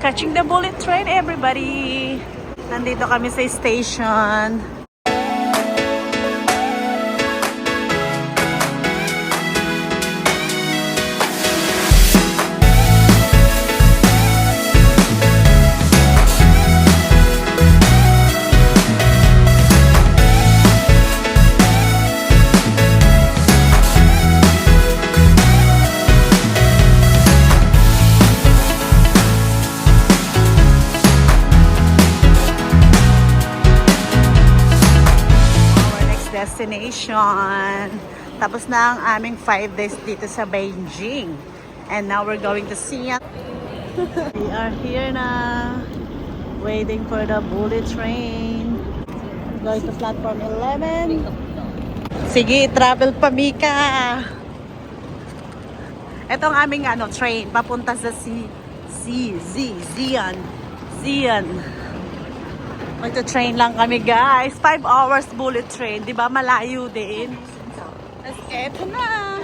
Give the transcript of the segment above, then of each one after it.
Catching the bullet train, everybody! Nandito kami sa station. Destination. Tapos na ang aming 5 days dito sa Beijing. And now we're going to Xi'an. We are here na. Waiting for the bullet train. Going to platform 11. Sige, travel pa, Mika. Ito ang aming train. Papunta sa Xi'an. Magta-train lang kami, guys. 5 hours bullet train. Di ba malayo din? Tapos eto na.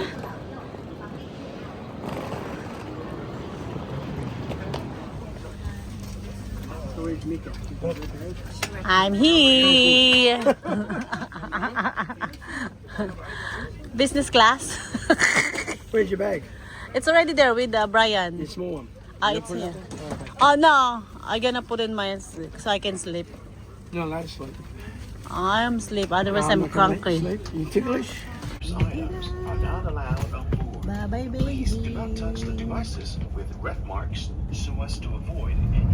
I'm here. Business class. Where's your bag? It's already there with Brian. The small one. It's here. Oh no, I'm gonna put in mine so I can sleep. You're not allowed to sleep. I'm sleep, otherwise I'm not gonna let cranky. you sleep. You ticklish? Items are not allowed on board. Bye bye, Please baby. do not touch the devices with red marks so as to avoid any.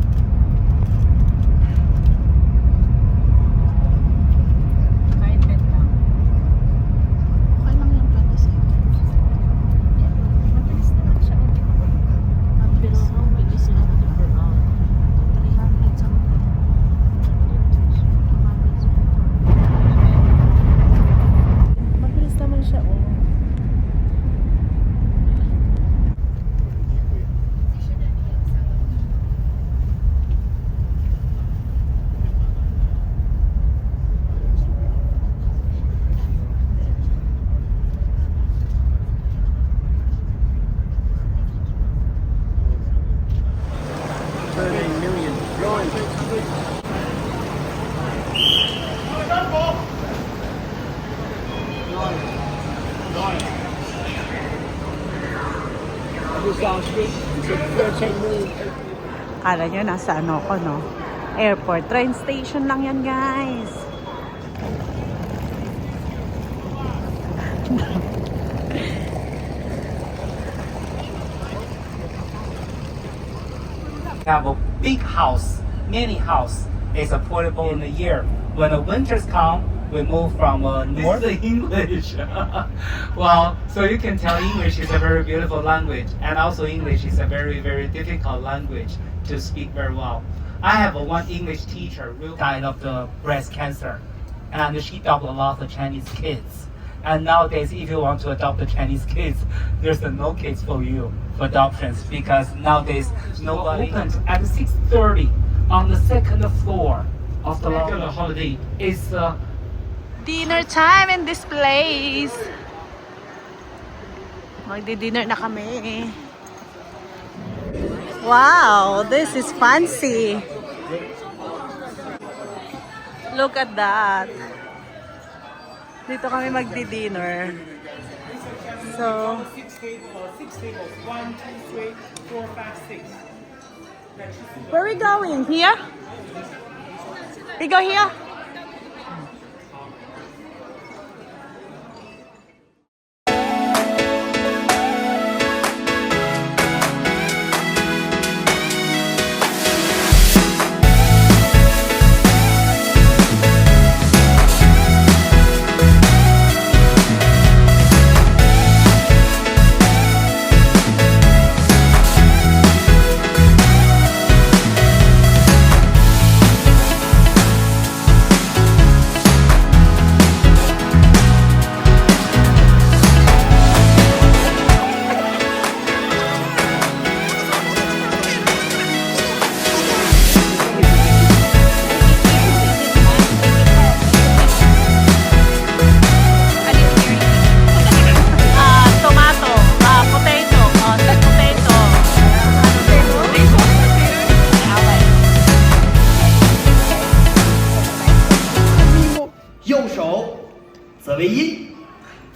Kala nyo nasa ko, no? Airport. Train station lang yan, guys. Have a big house, mini house. It's affordable in a year. When the winters come, we move from north to English. Well, so you can tell English is a very beautiful language, and also English is a very, very difficult language to speak very well. I have one English teacher who died of the breast cancer, and she adopted a lot of Chinese kids. And nowadays, if you want to adopt the Chinese kids, there's no kids for you for adoptions because nowadays nobody opens at 6:30 on the second floor of the holiday. It's Dinner time in this place. Magdi-dinner na kami. Wow, this is fancy. Look at that. Dito kami magdi-dinner. So, 6 tables. 1, 2, 3, 4, 5, 6. where are we going? Here? We go here? 为阴，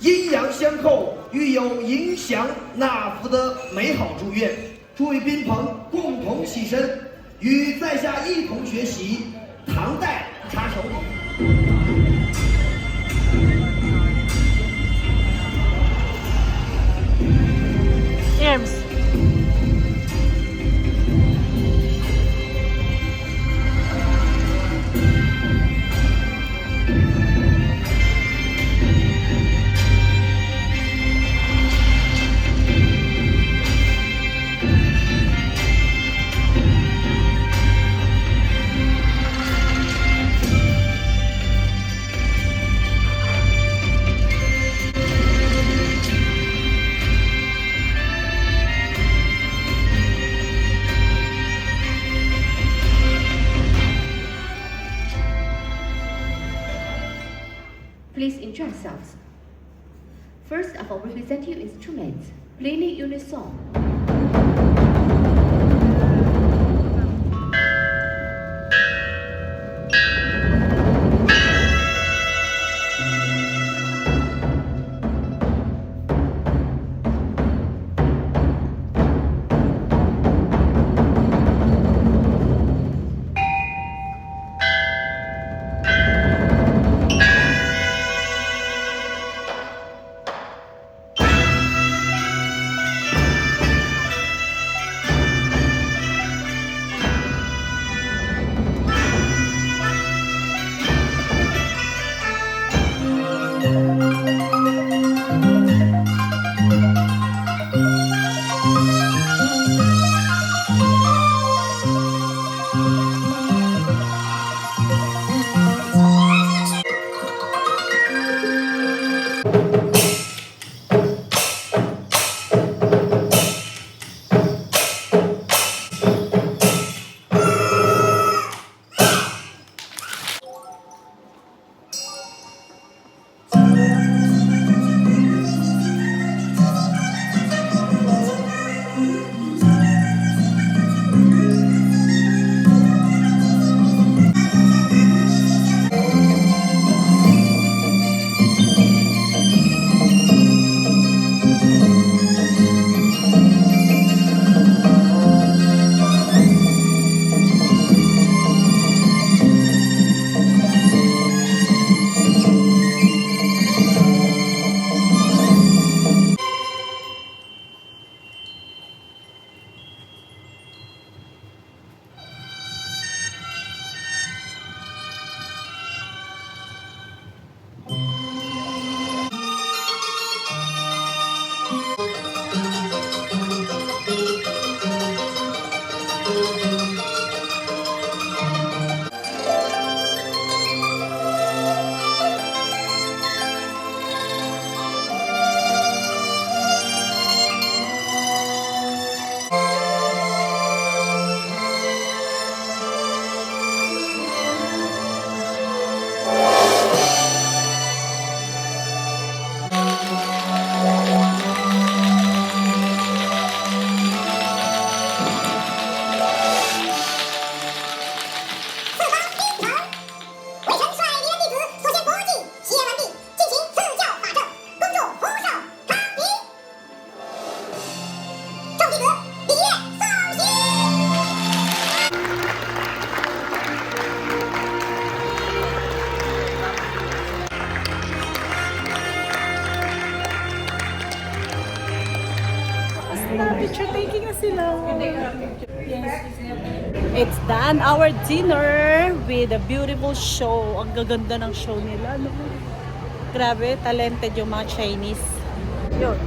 阴阳相扣，寓有影响纳福的美好祝愿。诸位宾朋共同起身，与在下一同学习唐代插手礼。 Erms. Please enjoy yourselves. First, I will represent you instruments, playing unison. Picture taking na sila. It's done, our dinner with a beautiful show. Ang gaganda ng show nila, no? Grabe, talented yung mga Chinese. Yun.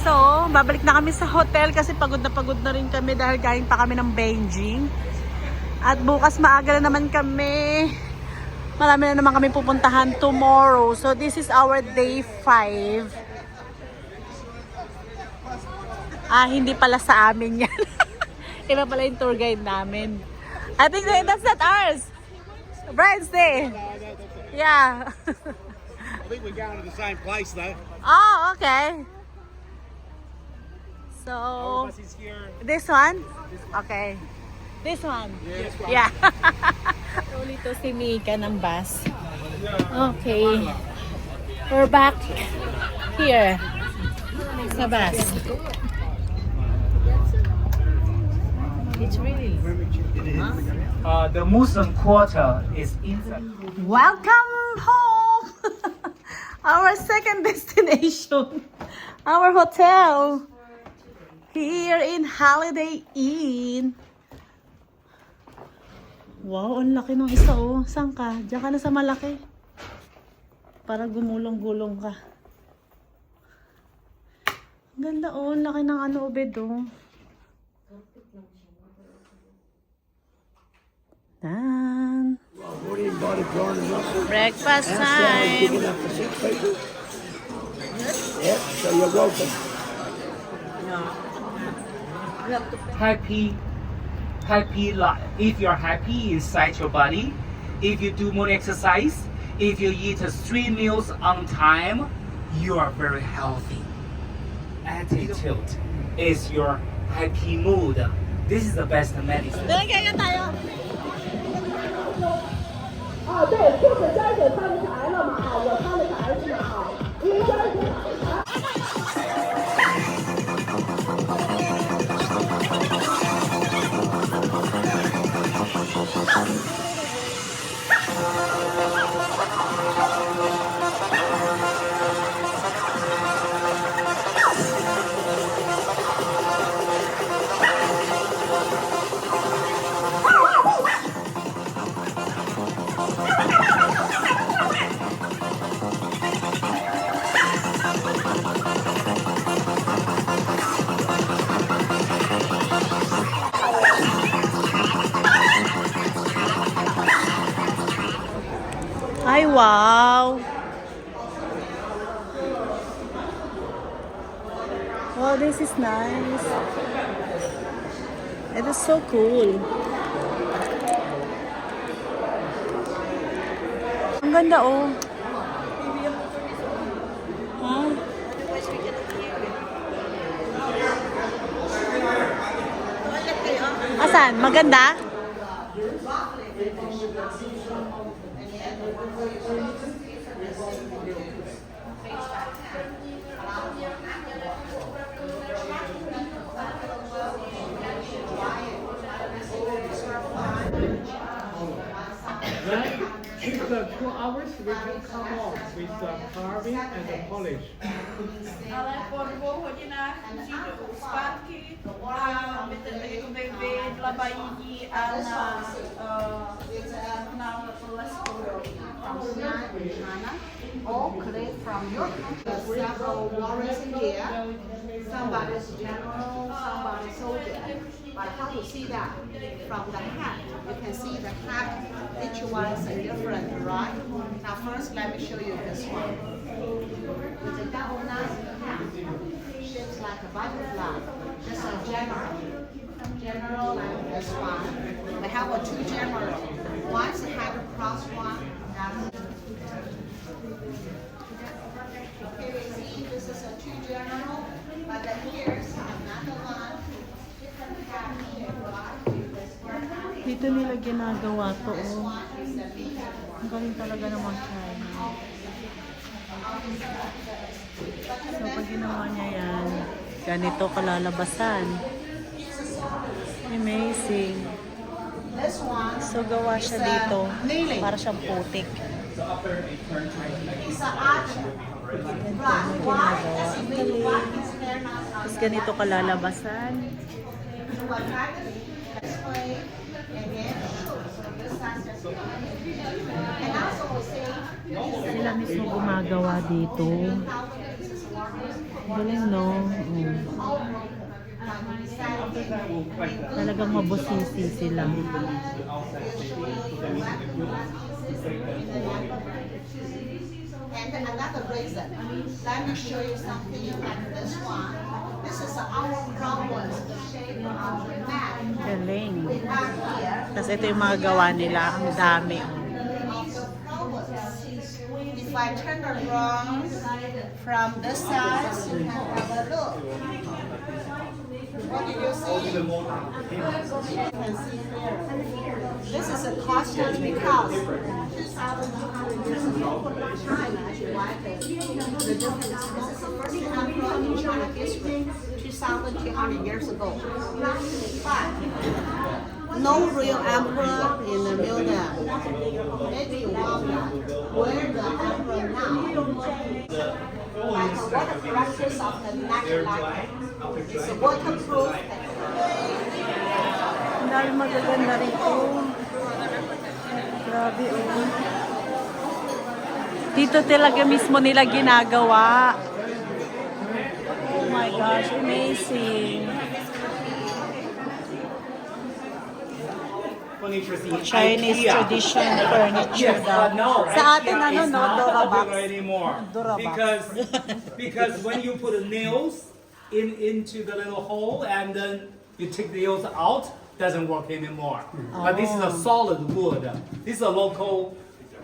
So, babalik na kami sa hotel kasi pagod na rin kami dahil galing pa kami ng Beijing. At bukas maaga na naman kami. Marami na naman kami pupuntahan tomorrow. So, this is our day 5. Hindi pala sa amin yan. Iba pala yung tour guide namin. I think that's not ours. Brian's day. Yeah. I think we're going to the same place though. Oh, okay. So, Bus is here. this one? Okay. This one? Yeah, this one. Yeah. Ulit to si Mika ng bus. Okay. We're back here sa bus. It's really... The Muslim quarter is inside. Welcome home! Our second destination. Our hotel. Here in Holiday Inn. Wow, ang laki ng isa oh. Saan ka? Diyan ka na sa malaki. Para gumulong-gulong ka. Ang ganda oh. Ang laki ng ano bed oh. Done. What do you bought a Jordan Russell? Breakfast Ask that was big time. enough for 6 people? Yep, so you're welcome. Happy, if you're happy inside your body, if you do more exercise, if you eat 3 meals on time, you are very healthy. Attitude is your happy mood. This is the best medicine. Doon kaya tayo. Ay, wow! Oh, this is nice. It is so cool. Ang ganda, oh. Huh? Asan? Maganda? It's 2 hours we can come off with the carving and the polish. Ale porwou hodina přijdu zpátky a my tady dla bají a na lesku. All collect from your country. Several warriors here. Somebody's general, somebody's soldier. But how to see that? From the hat, you can see the hat. Each one is different, right? Now first, let me show you this one. It's a double nose hat, shaped like a butterfly. This is a general. General like this one. We have 2 generals. One's had a cross one. Okay, we see this is a 2 general, but then here's another one. Different hat here, right? Dito nila ginagawa to, oh. Ang galing talaga naman China. So, pag ginawa niya yan, ganito kalalabasan. Amazing. So, gawa siya dito. Para siyang putik. It's an archer. Right. Why? That's a big one. His hair not on Tapos ganito kalalabasan. this way, and then shoot. So this side's just and also we say Sila mismo gumagawa dito. Galing, no? Talagang mabusisi sila. And another reason, let me show you something like this one. This is our flowers, the shape of our mat. Galing. We have here Tapos ito yung mga gawa nila. Ang dami. of the flowers. If I turn around from this side, you can have a look. What did you see? You can see here. This is a caution because 2,200 years ago, China actually wiped the difference. This is the first emperor in China history, 2,200 years ago. No real emperor in the museum. Maybe you wonder where the emperor now. Like what the characters of the neck like. It's waterproof. Ang dami magaganda rito. Grabe, oh. Dito talaga mismo nila ginagawa. Oh my gosh, amazing. Chinese tradition furniture daw. Sa atin, ano, no? Dorabox. Dorabox. Because when you put the nails into the little hole and then you take the nails out, doesn't work anymore. But this is a solid wood. This is a local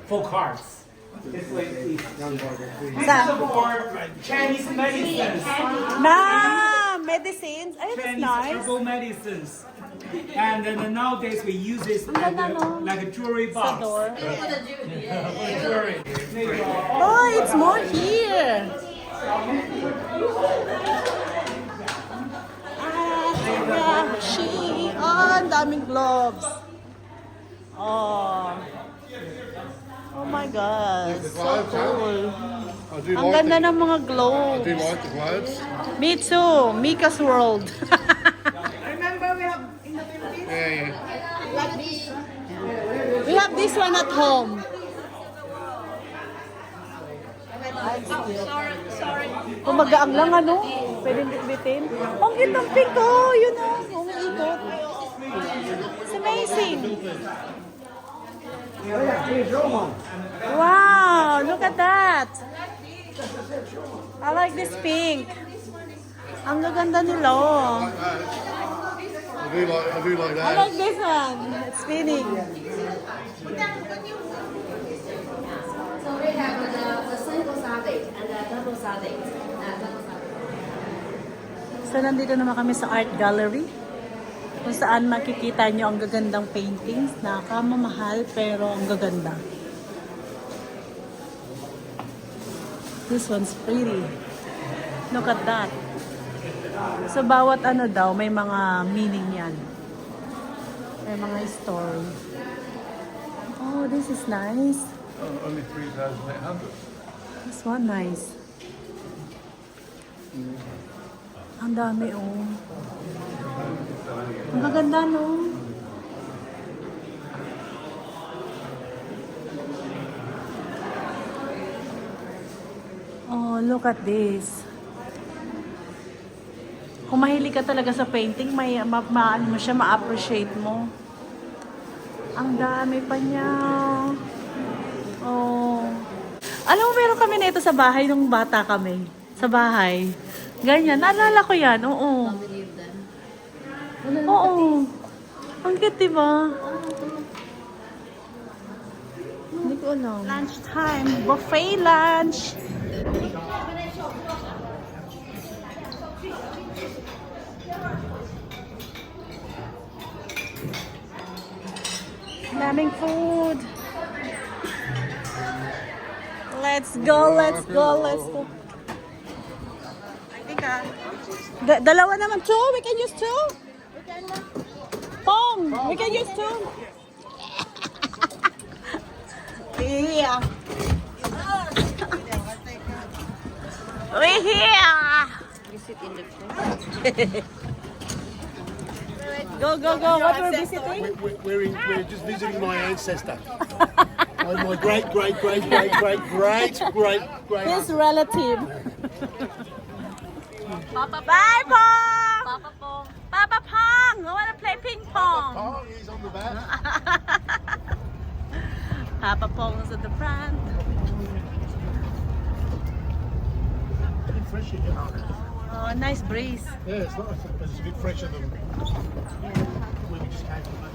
folk arts. This way, please. This is for Chinese medicines. Medicines. Ay, that's Chinese nice. herbal medicines. And then nowadays we use this like a jewelry box. Jewelry. Oh, it's more here. Ang daming gloves. Oh. Oh my God. So cool. Ang ganda ng mga gloves. I do like the gloves. Me too. Mika's World. Remember we have in the Philippines? Yeah. Like this. We have this one at home. Sorry. Kumagaang lang, ano? Pwedeng bitbitin. Ang cute ng pink, oh. Yun, oh. Umiikot. It's amazing. Wow, look at that. I like this pink. Ang gaganda nila, oh. I do like I that. like this one. It's spinning. So we have the single sided and the double sided. So, nandito naman kami sa art gallery kung saan makikita nyo ang gagandang paintings na kamamahal pero ang gaganda. This one's pretty. Look at that. So, bawat ano daw, may mga meaning yan. May mga story. Oh, this is nice. Only 3,800. This one nice. Ang dami, oh. Ang gaganda, no? Oh, look at this. Kung mahilig ka talaga sa painting, maano mo siya, ma-appreciate mo. Ang dami pa niya. Oh. Alam mo, meron kami nito sa bahay nung bata kami. Sa bahay. Ganyan. Naalala ko yan. Oo. Oo. Ang cute, diba? Hindi ko alam. Lunch time. Buffet lunch. Daming food. Let's go, let's go, let's go. I think dalawa naman, two? We can use two? Pong, we can use two? Yeah. We're here. You sit in the front. Go, go, go. What we're visiting? We're just visiting my ancestor. My great. His relative. Papa, bye, Pong. Papa Pong. Papa Pong. I want to play ping pong. Oh, he's on the back. Papa Pong is at the front. Pretty fresh in here. Oh, nice breeze. Yeah, it's nice. It's a bit fresher than where we just came from.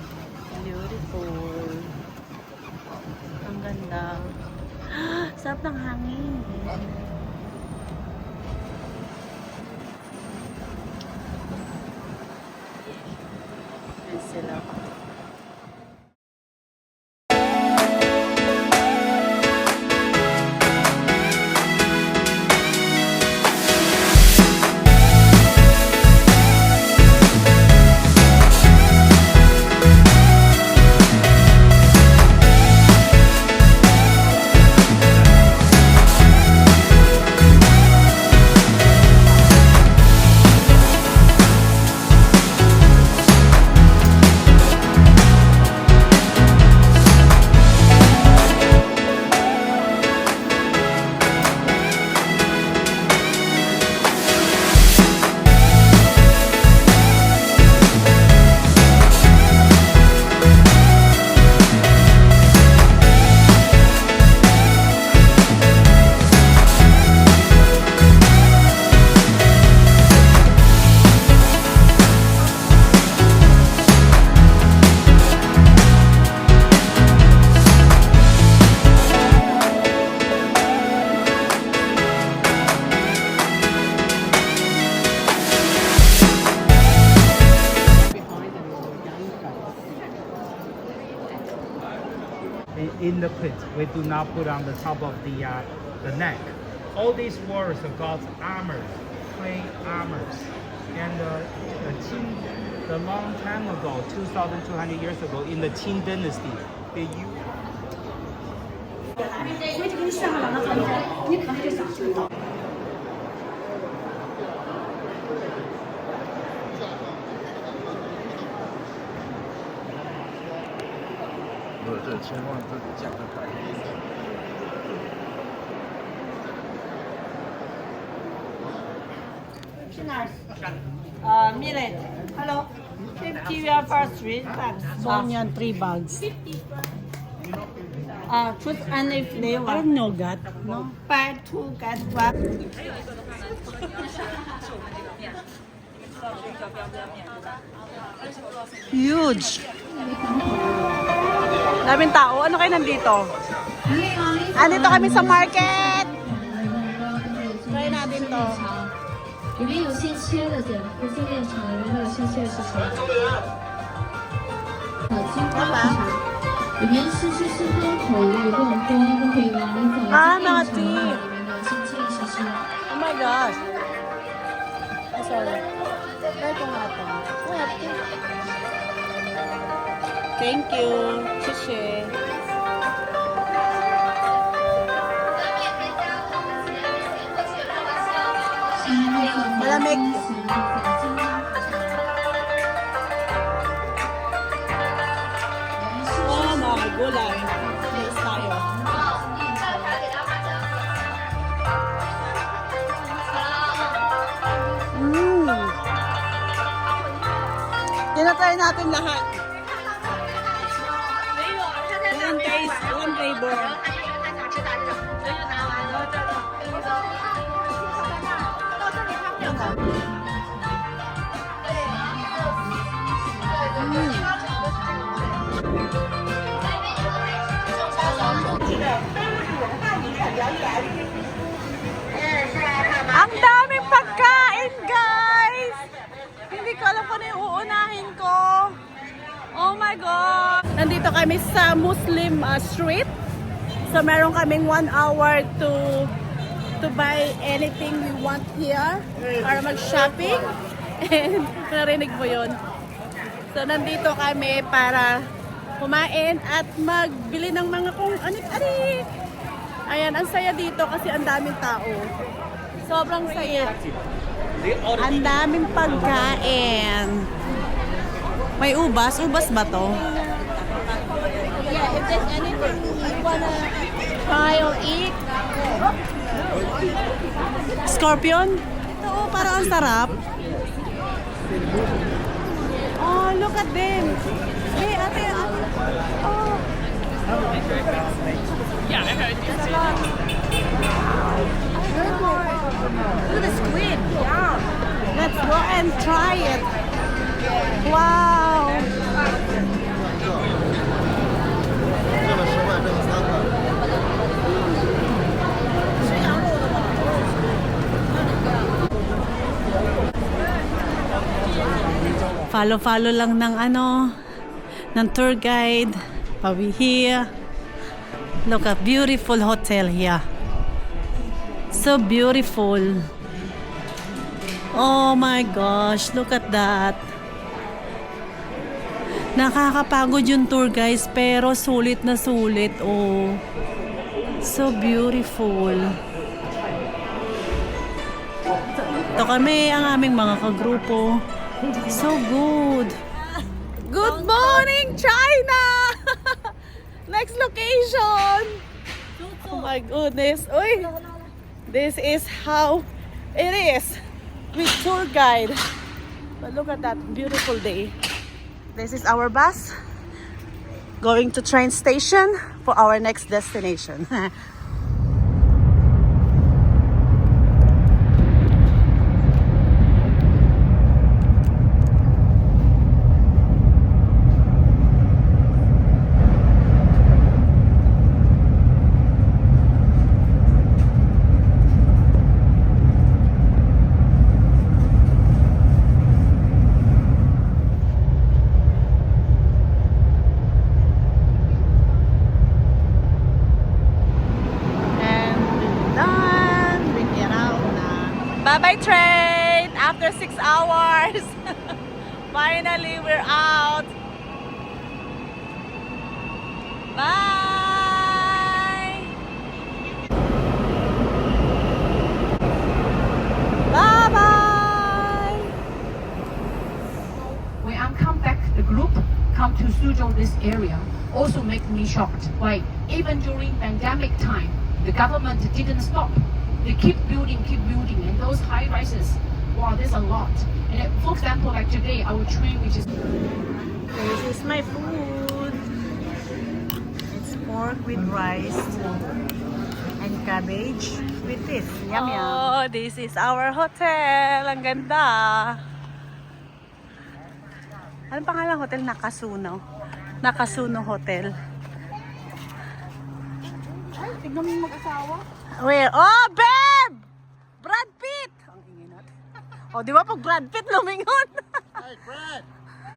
Beautiful. Ang ganda. Sarap ng hangin. Ayan sila. in the pit. We do not put on the top of the neck. All these warriors are God's armors, clay armors. And the long time ago, 2,200 years ago, in the Qing dynasty, they used. Millet. Hello. 50 yuan for 3 bags. So, yan, 3 bags. Choose any flavor. Parang nougat, no? Buy 2 get 1. Huge! Daming tao. Ano kayo nandito? Andito kami sa market! Try natin to. 里面有现切的姐，不是现成的，那个现切是什么？金瓜茶，里面是多口味，不能多，不可以往里走。Ah, 里 naughty. 面的现切是什么？ Oh my gosh! Ay, sorry. Try ko nga to. Thank you. Shishi. Malamig. Oh my gulay. Taste tayo. Tinatry natin lahat. Walang taste, walang flavor. Ang daming pagkain, guys! Hindi ko alam kung ano yung uunahin ko. Oh my God! Nandito kami sa Muslim street. So meron kaming 1 hour to buy anything we want here para mag-shopping. And narinig mo yun. So nandito kami para kumain at magbili ng mga kung anik-anik. Ayan, ang saya dito kasi ang daming tao. Sobrang saya. Ang daming pagkain. May ubas. Ubas ba to? Yeah, if there's anything you wanna try or eat. Scorpion? Ito, parang ang sarap. Oh, look at them. Hey, ate. Oh. Yeah, I heard you. Look at the squid. Yeah. Let's go and try it. Wow. Follow lang ng ng tour guide. We here. Look at beautiful hotel here. So beautiful. Oh my gosh, look at that. Nakakapagod yung tour guys, pero sulit na sulit. Oh. So beautiful. Ito kami, ang aming mga kagrupo. So good. Good morning, China! Next location! Oh my goodness. Uy, this is how it is with tour guide. But look at that beautiful day. This is our bus going to train station for our next destination. Finally, we're out. Bye. Bye-bye. When I come back, the group come to Suzhou, this area, also make me shocked. Why? Even during pandemic time, the government didn't stop. They keep building, and those high rises, wow, there's a lot. And for example, like today, our train, which is This is my food. It's pork with rice and cabbage with this. Yum yum. Oh, this is our hotel. Ang ganda. Anong pangalan ng hotel? Nakasuno. Nakasuno Hotel. Ay, tignan mo yung mag-asawa. Where? Oh, babe! Brad Pitt! Ang ingay natin. Oh, di ba pag Brad Pitt lumingon? Hey, Brad.